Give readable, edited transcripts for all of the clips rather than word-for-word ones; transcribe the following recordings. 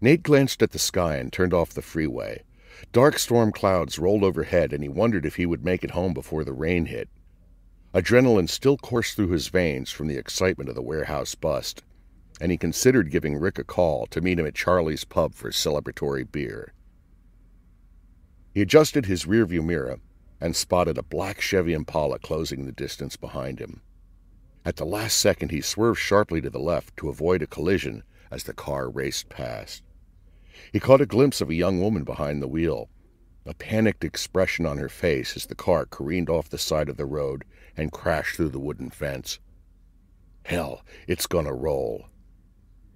Nate glanced at the sky and turned off the freeway. Dark storm clouds rolled overhead, and he wondered if he would make it home before the rain hit. Adrenaline still coursed through his veins from the excitement of the warehouse bust, and he considered giving Rick a call to meet him at Charlie's pub for celebratory beer. He adjusted his rearview mirror and spotted a black Chevy Impala closing the distance behind him. At the last second, he swerved sharply to the left to avoid a collision as the car raced past. He caught a glimpse of a young woman behind the wheel, a panicked expression on her face as the car careened off the side of the road and crashed through the wooden fence. Hell, it's gonna roll.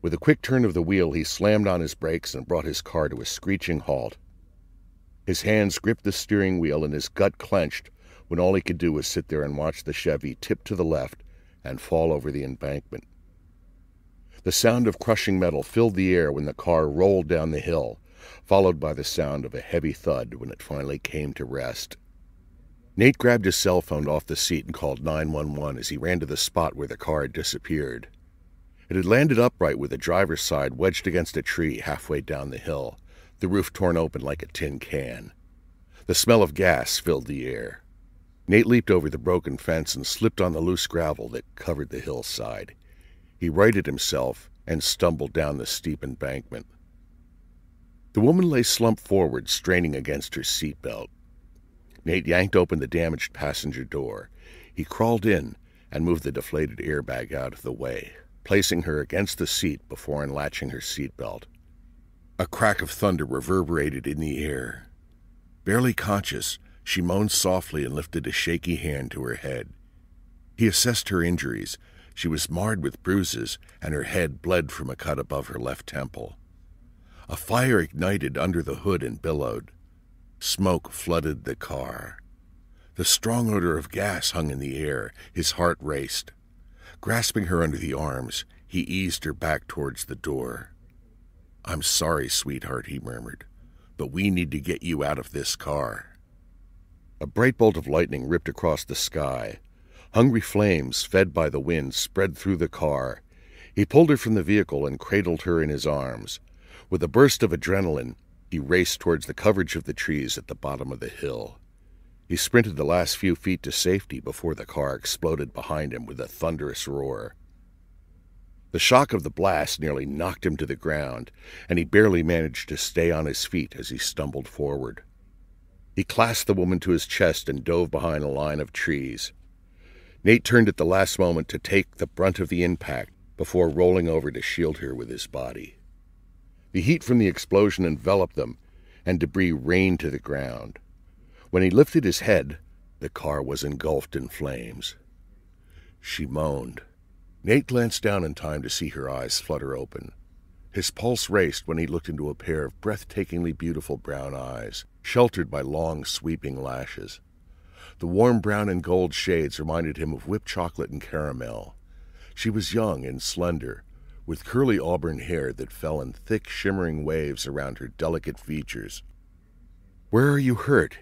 With a quick turn of the wheel, he slammed on his brakes and brought his car to a screeching halt. His hands gripped the steering wheel and his gut clenched when all he could do was sit there and watch the Chevy tip to the left and fall over the embankment. The sound of crushing metal filled the air when the car rolled down the hill, followed by the sound of a heavy thud when it finally came to rest. Nate grabbed his cell phone off the seat and called 911 as he ran to the spot where the car had disappeared. It had landed upright with the driver's side wedged against a tree halfway down the hill, the roof torn open like a tin can. The smell of gas filled the air. Nate leaped over the broken fence and slipped on the loose gravel that covered the hillside. He righted himself and stumbled down the steep embankment. The woman lay slumped forward, straining against her seatbelt. Nate yanked open the damaged passenger door. He crawled in and moved the deflated airbag out of the way, placing her against the seat before unlatching her seatbelt. A crack of thunder reverberated in the air. Barely conscious, she moaned softly and lifted a shaky hand to her head. He assessed her injuries. She was marred with bruises, and her head bled from a cut above her left temple. A fire ignited under the hood and billowed. Smoke flooded the car. The strong odor of gas hung in the air. His heart raced. Grasping her under the arms, he eased her back towards the door. "I'm sorry, sweetheart," he murmured, "but we need to get you out of this car." A bright bolt of lightning ripped across the sky. Hungry flames, fed by the wind, spread through the car. He pulled her from the vehicle and cradled her in his arms. With a burst of adrenaline, he raced towards the coverage of the trees at the bottom of the hill. He sprinted the last few feet to safety before the car exploded behind him with a thunderous roar. The shock of the blast nearly knocked him to the ground, and he barely managed to stay on his feet as he stumbled forward. He clasped the woman to his chest and dove behind a line of trees. Nate turned at the last moment to take the brunt of the impact before rolling over to shield her with his body. The heat from the explosion enveloped them, and debris rained to the ground. When he lifted his head, the car was engulfed in flames. She moaned. Nate glanced down in time to see her eyes flutter open. His pulse raced when he looked into a pair of breathtakingly beautiful brown eyes, sheltered by long, sweeping lashes. The warm brown and gold shades reminded him of whipped chocolate and caramel. She was young and slender, with curly auburn hair that fell in thick, shimmering waves around her delicate features. "Where are you hurt?"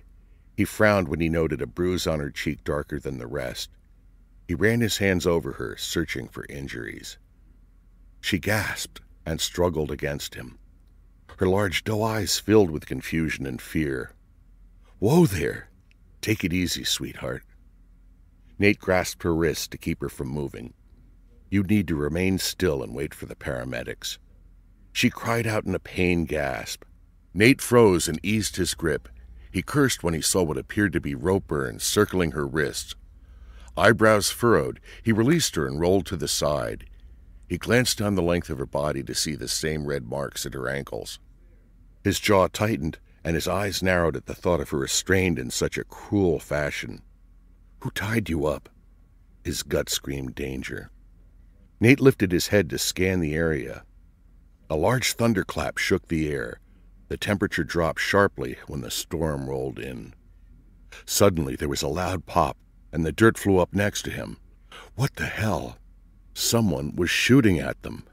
He frowned when he noted a bruise on her cheek darker than the rest. He ran his hands over her, searching for injuries. She gasped and struggled against him. Her large doe eyes filled with confusion and fear. "Whoa there! Take it easy, sweetheart." Nate grasped her wrist to keep her from moving. "You need to remain still and wait for the paramedics." She cried out in a pained gasp. Nate froze and eased his grip. He cursed when he saw what appeared to be rope burns circling her wrists. Eyebrows furrowed, he released her and rolled to the side. He glanced down the length of her body to see the same red marks at her ankles. His jaw tightened, and his eyes narrowed at the thought of her restrained in such a cruel fashion. "Who tied you up?" His gut screamed danger. Nate lifted his head to scan the area. A large thunderclap shook the air. The temperature dropped sharply when the storm rolled in. Suddenly there was a loud pop, and the dirt flew up next to him. What the hell? Someone was shooting at them.